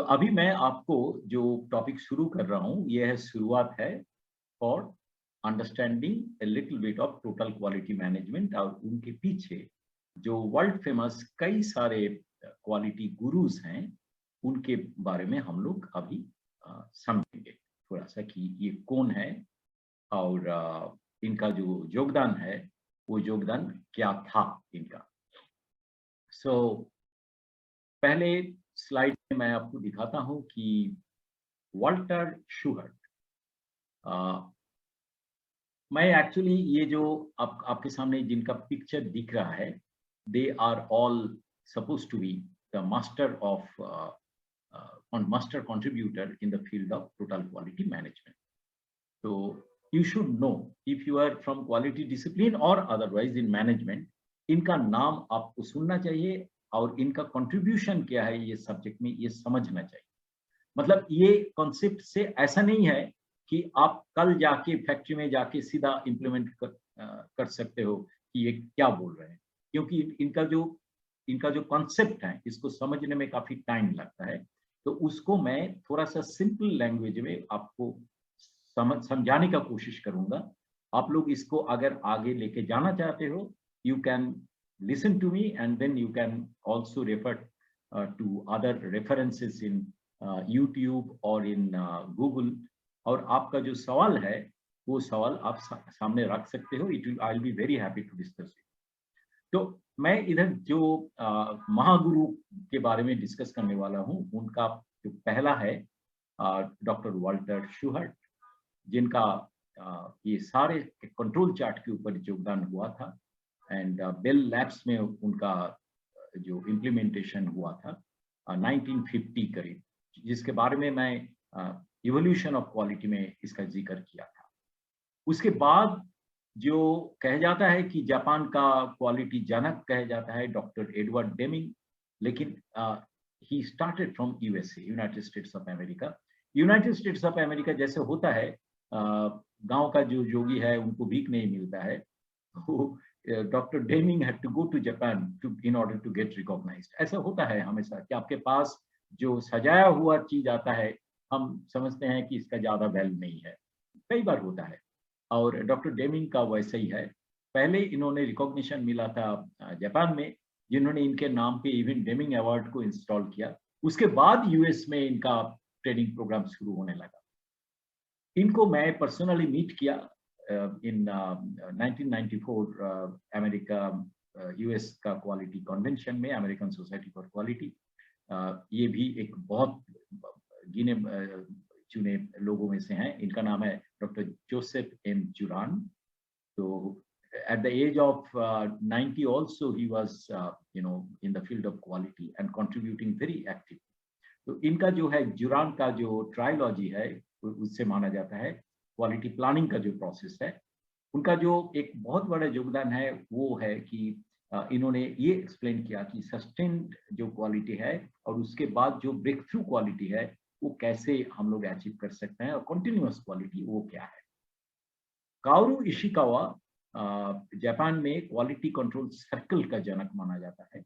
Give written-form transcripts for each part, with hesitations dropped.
अभी मैं आपको जो टॉपिक शुरू कर रहा हूँ, ये है शुरुआत है for understanding a little bit of total quality management और उनके पीछे जो वर्ल्ड फेमस कई सारे क्वालिटी गुरुज हैं, उनके बारे में हम लोग अभी समझेंगे थोड़ा सा कि ये कौन है और इनका जो योगदान है वो योगदान क्या था इनका। सो पहले स्लाइड में मैं आपको दिखाता हूं कि वाल्टर शूहर्ट, मैं एक्चुअली ये जो आपके सामने जिनका पिक्चर दिख रहा है, they are all suppose to be the master of master contributor in the field of total quality management. So you should know if you are from quality discipline or otherwise in management, इनका नाम आपको सुनना चाहिए और इनका contribution क्या है ये सब्जेक्ट में ये समझना चाहिए। मतलब ये कॉन्सेप्ट से ऐसा नहीं है कि आप कल जाके फैक्ट्री में जाके सीधा इम्प्लीमेंट कर सकते हो कि ये क्या बोल रहे हैं, क्योंकि इनका जो कॉन्सेप्ट है इसको समझने में काफी टाइम लगता है। तो उसको मैं थोड़ा सा सिंपल लैंग्वेज में आपको समझाने का कोशिश करूंगा। आप लोग इसको अगर आगे लेके जाना चाहते हो, you can listen to me and then you can also refer to other references in YouTube और इन गूगल। और आपका जो सवाल है वो सवाल आप सामने रख सकते हो। I will be very happy to discuss it. तो मैं इधर जो महागुरु के बारे में डिस्कस करने वाला हूँ, उनका जो पहला है डॉक्टर वाल्टर शूहर्ट, जिनका ये सारे कंट्रोल चार्ट के ऊपर योगदान हुआ था एंड बेल लैब्स में उनका जो इम्प्लीमेंटेशन हुआ था 1950 करीब, जिसके बारे में मैं इवोल्यूशन ऑफ क्वालिटी में इसका जिक्र किया था। उसके बाद जो कहा जाता है कि जापान का क्वालिटी जनक कहा जाता है डॉक्टर एडवर्ड डेमिंग, लेकिन he started from USA, United states of America. United states of America जैसे होता है, गांव का जो योगी है उनको भीख नहीं मिलता है, doctor Deming had to go to Japan in order to get recognised. ऐसा होता है हमेशा कि आपके पास जो सजाया हुआ चीज आता है, हम समझते हैं कि इसका ज्यादा वैल्यू नहीं है, कई बार होता है। और डॉक्टर डेमिंग का वैसा ही है। पहले इन्होंने रिकॉग्निशन मिला था जापान में, जिन्होंने इनके नाम पे इवन डेमिंग अवार्ड को इंस्टॉल किया। उसके बाद यूएस में इनका ट्रेनिंग प्रोग्राम शुरू होने लगा। इनको मैं पर्सनली मीट किया इन 1994 अमेरिका यूएस का क्वालिटी कन्वेंशन में, अमेरिकन सोसाइटी फॉर क्वालिटी। ये भी एक बहुत गिने चुने लोगों में से हैं। इनका नाम है डॉक्टर जोसेफ एम जुरान। तो at the age of 90 also he was in the field of quality and contributing very actively. तो इनका जो है जुरान का जो ट्रायोलॉजी है उससे माना जाता है क्वालिटी प्लानिंग का जो प्रोसेस है। उनका जो एक बहुत बड़ा योगदान है वो है कि इन्होंने ये एक्सप्लेन किया कि सस्टेन्ड जो क्वालिटी है और उसके बाद जो ब्रेक थ्रू क्वालिटी है वो कैसे हम लोग अचीव कर सकते हैं, और कंटिन्यूअस क्वालिटी वो क्या है। काओरू इशिकावा जापान में क्वालिटी कंट्रोल सर्कल का जनक माना जाता है।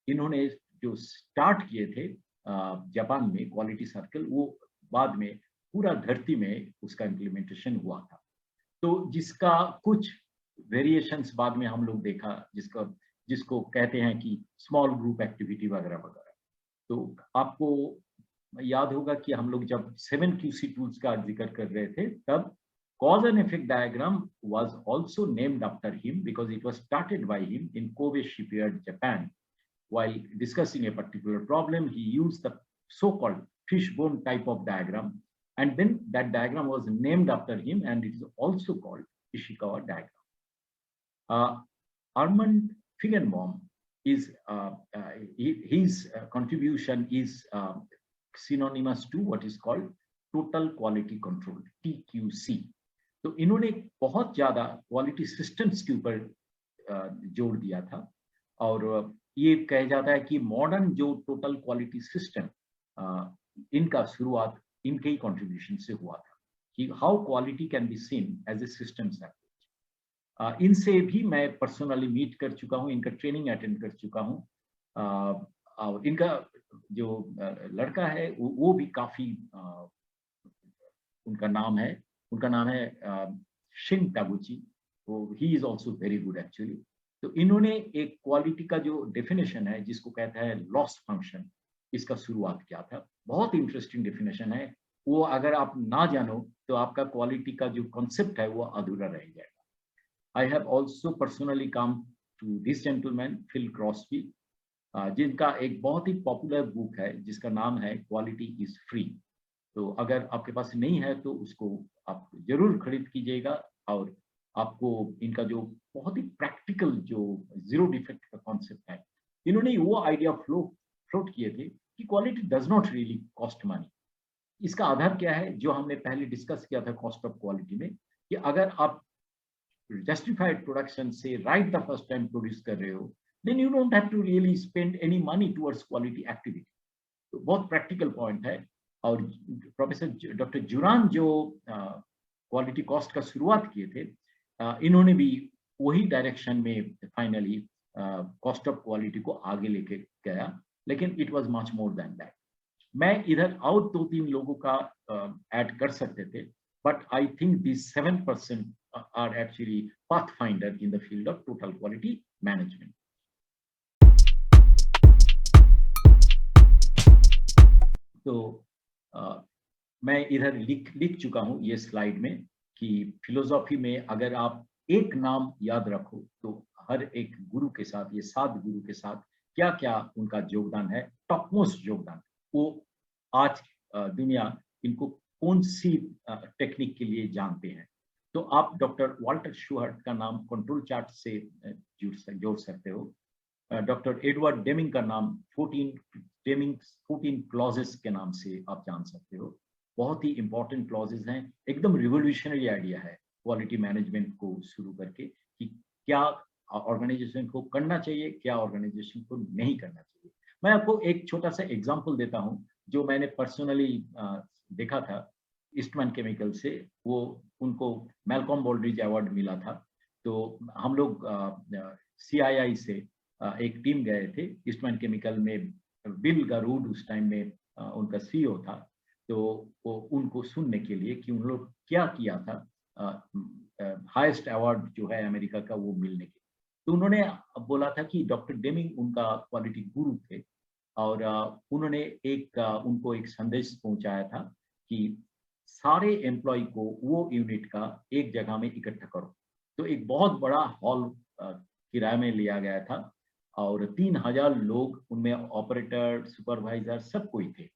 इन्होंने जो स्टार्ट किए थे जापान में क्वालिटी सर्कल, वो बाद में पूरा धरती में उसका इम्प्लीमेंटेशन हुआ था। तो जिसका कुछ वेरिएशंस बाद में हम लोग देखा, जिसको कहते हैं कि स्मॉल ग्रुप एक्टिविटी वगैरह वगैरह। तो आपको याद होगा कि हम लोग जब 7 QC टूल्स का जिक्र कर रहे थे, तब cause and effect diagram was also named after him because it was started by him in Kobe shipyard, Japan. While discussing a particular problem, he used the so-called fishbone type of diagram, and then that diagram was named after him, and it is also called Ishikawa diagram. Armand Feigenbaum is his contribution is synonymous to what is called total quality control, TQC. तो इन्होंने बहुत ज्यादा quality systems के ऊपर जोर दिया था, और ये कहा जाता है कि मॉडर्न जो टोटल क्वालिटी सिस्टम, इनका शुरुआत इनके ही कंट्रीब्यूशन से हुआ था कि how quality can be seen as a systems approach. इनसे भी मैं पर्सनली मीट कर चुका हूँ, इनका ट्रेनिंग अटेंड कर चुका हूँ। और इनका जो लड़का है वो भी काफी उनका नाम है शिन टागुची। तो he is also very good actually. तो इन्होंने एक क्वालिटी का जो डेफिनेशन है जिसको कहता है लॉस फंक्शन, इसका शुरुआत किया था। बहुत इंटरेस्टिंग डेफिनेशन है वो, अगर आप ना जानो तो आपका क्वालिटी का जो कॉन्सेप्ट है वो अधूरा रह जाएगा। I have also personally come to this gentleman Phil Crosby, जिनका एक बहुत ही पॉपुलर बुक है जिसका नाम है क्वालिटी इज फ्री। तो अगर आपके पास नहीं है तो उसको आप जरूर खरीद कीजिएगा। और आपको इनका जो बहुत ही प्रैक्टिकल जो जीरो डिफेक्ट का कॉन्सेप्ट है, इन्होंने वो आइडिया फ्लोट किए थे कि quality does not really cost money. इसका आधार क्या है, जो हमने पहले डिस्कस किया था कॉस्ट ऑफ क्वालिटी में, कि अगर आप जस्टिफाइड प्रोडक्शन से right the first time produce कर रहे हो, then you don't have to really spend any money towards quality activity. तो बहुत प्रैक्टिकल पॉइंट है। और प्रोफेसर डॉक्टर जुरान जो क्वालिटी कॉस्ट का शुरुआत किए थे, इन्होंने भी वही डायरेक्शन में फाइनली कॉस्ट ऑफ क्वालिटी को आगे लेके गया, लेकिन it was much more than that. मैं इधर और 2-3 लोगों का ऐड कर सकते थे, but I think this 7% are actually pathfinder in the field of total quality management. तो मैं इधर लिख चुका हूं ये स्लाइड में कि फिलोसॉफी में अगर आप एक नाम याद रखो तो हर एक गुरु के साथ, ये 7 गुरु के साथ क्या क्या उनका योगदान है, टॉप मोस्ट योगदान, वो आज दुनिया इनको कौन सी टेक्निक के लिए जानते हैं। तो आप डॉक्टर वाल्टर शूहर्ट का नाम कंट्रोल चार्ट से जोड़ सकते हो। डॉक्टर एडवर्ड डेमिंग का नाम 14 क्लॉजेस के नाम से आप जान सकते हो। बहुत ही इंपॉर्टेंट क्लॉजेस हैं, एकदम रिवोल्यूशनरी आइडिया है क्वालिटी मैनेजमेंट को शुरू करके, कि क्या ऑर्गेनाइजेशन को करना चाहिए, क्या ऑर्गेनाइजेशन को नहीं करना चाहिए। मैं आपको एक छोटा सा एग्जांपल देता हूं जो मैंने पर्सनली देखा था ईस्टमैन केमिकल से। वो उनको मैलकॉम बॉल्ड्रिज अवार्ड मिला था। तो हम लोग CII से एक टीम गए थे ईस्टमैन केमिकल में। बिल गारूड उस टाइम में उनका CEO था। तो वो उनको सुनने के लिए कि उन लोग क्या किया था हाईएस्ट अवार्ड जो है अमेरिका का वो मिलने के। तो उन्होंने बोला था कि डॉक्टर डेमिंग उनका क्वालिटी गुरु थे, और उन्होंने उनको एक संदेश पहुंचाया था कि सारे एम्प्लॉय को वो यूनिट का एक जगह में इकट्ठा करो। तो एक बहुत बड़ा हॉल किराए में लिया गया था, और 3000 लोग, उनमें ऑपरेटर, सुपरवाइजर सब कोई थे।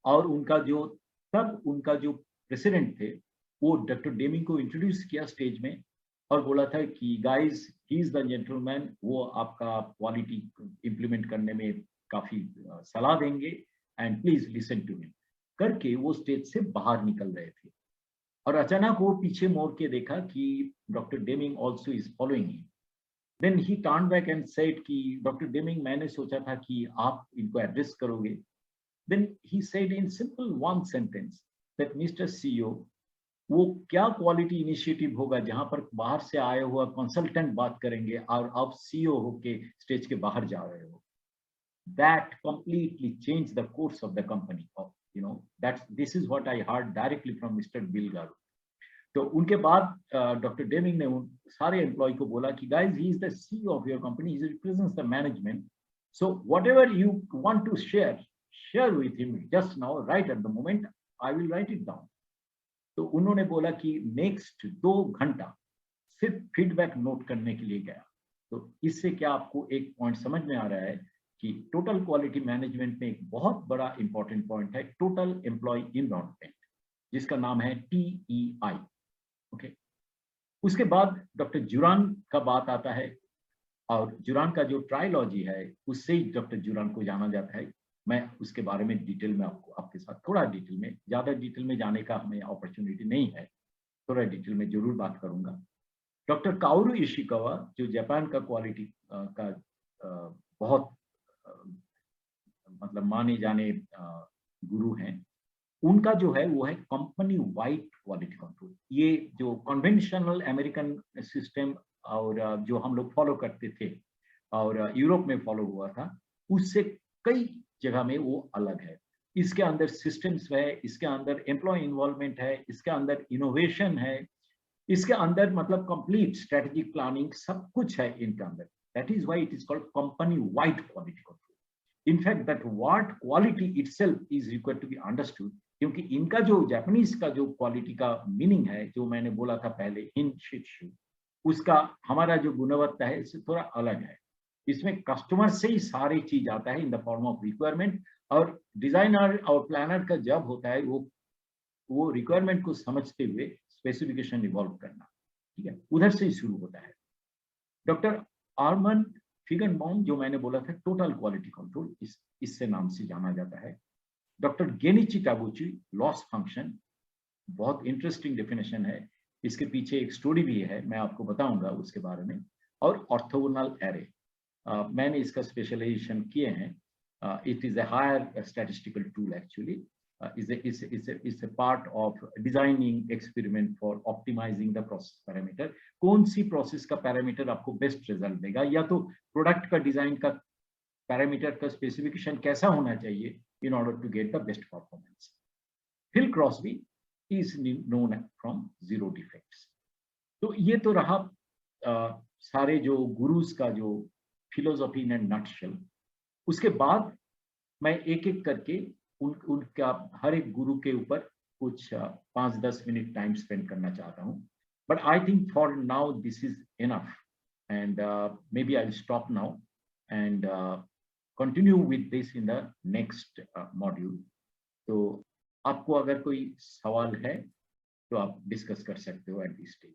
और उनका जो प्रेसिडेंट थे वो डॉक्टर डेमिंग को इंट्रोड्यूस किया स्टेज में, और बोला था कि guys he is the gentleman, वो आपका क्वालिटी इंप्लीमेंट करने में काफी सलाह देंगे, and please listen to him करके वो स्टेज से बाहर निकल रहे थे। और अचानक वो पीछे मोड़ के देखा कि doctor Deming also is following him. Then he turn back and said कि डॉक्टर डेमिंग, मैंने सोचा था कि आप इनको एड्रेस करोगे। Then he said in simple one sentence that Mr. CEO, वो क्या क्वालिटी इनिशिएटिव होगा जहां पर बाहर से आए हुआ कंसल्टेंट बात करेंगे और आप CEO होके स्टेज के बाहर जा रहे हो। That completely changed the course of the company. This is what I heard directly from Mr. Bill Garu. तो उनके बाद डॉक्टर डेमिंग ने उन सारे एम्प्लॉय को बोला कि guys he is the CEO of your company, he represents the management, so whatever you want to share with him just now, right at the moment, I will write it down. तो उन्होंने बोला कि next 2 घंटा सिर्फ feedback note करने के लिए गया। तो इससे क्या आपको एक पॉइंट समझ में आ रहा है कि टोटल क्वालिटी मैनेजमेंट में एक बहुत बड़ा इंपॉर्टेंट पॉइंट है टोटल एम्प्लॉय इन्वायरमेंट, जिसका नाम है TEI। ओके, उसके बाद डॉक्टर जुरान का बात आता है, और जुरान का जो ट्रायोलॉजी है उससे ही डॉक्टर जुरान को जाना जाता है। मैं उसके बारे में डिटेल में आपके साथ थोड़ा डिटेल में, ज़्यादा डिटेल में जाने का हमें अपॉर्चुनिटी नहीं है, थोड़ा डिटेल में जरूर बात करूंगा। डॉक्टर काओरू इशिकावा जो जापान का क्वालिटी का बहुत मतलब माने जाने गुरु हैं, उनका जो है वो है कंपनी वाइड क्वालिटी कंट्रोल। ये जो कन्वेंशनल अमेरिकन सिस्टम और जो हम लोग फॉलो करते थे और यूरोप में फॉलो हुआ था, उससे कई जगह में वो अलग है। इसके अंदर सिस्टम्स है, इसके अंदर एम्प्लॉय इन्वॉल्वमेंट है, इसके अंदर इनोवेशन है, इसके अंदर मतलब कंप्लीट स्ट्रेटेजिक प्लानिंग सब कुछ है इनके अंदर। That is why it is called company wide quality control. In fact that word quality itself is required to be understood, क्योंकि इनका जो जापानीज का जो क्वालिटी का मीनिंग है, जो मैंने बोला था पहले इन शिक्षु, उसका हमारा जो गुणवत्ता है इससे थोड़ा अलग है। इसमें कस्टमर से ही सारी चीज आता है in the form of requirement, और डिजाइनर और प्लानर का जब होता है वो रिक्वायरमेंट को समझते हुए स्पेसिफिकेशन इवॉल्व करना, ठीक है, उधर से ही शुरू होता है। डॉक्टर आर्मन फिगनबाउम, जो मैंने बोला था टोटल क्वालिटी कंट्रोल, इससे नाम से जाना जाता है। डॉक्टर गेनिची तागुची, लॉस फंक्शन, बहुत इंटरेस्टिंग डेफिनेशन है, इसके पीछे एक स्टोरी भी है, मैं आपको बताऊंगा उसके बारे में। और ऑर्थोगोनल एरे, मैंने इसका स्पेशलाइजेशन किए हैं। It is a higher statistical tool actually, is a part of designing experiment for optimizing the process parameter। कौन सी प्रोसेस का पैरामीटर आपको बेस्ट रिजल्ट देगा, या तो प्रोडक्ट का डिजाइन का पैरामीटर का स्पेसिफिकेशन कैसा होना चाहिए in order to get the best performance। Phil Crosby is known from zero defects। तो ये तो रहा सारे जो गुरुज का जो फिलोसॉफी इन एंड नटशेल। उसके बाद मैं एक एक करके उनका हर एक गुरु के ऊपर कुछ 5-10 मिनट टाइम स्पेंड करना चाहता हूँ। But I think for now this is enough, and maybe I stop now and continue with this in the next module. तो आपको अगर कोई सवाल है तो आप डिस्कस कर सकते हो एट दिस स्टेज।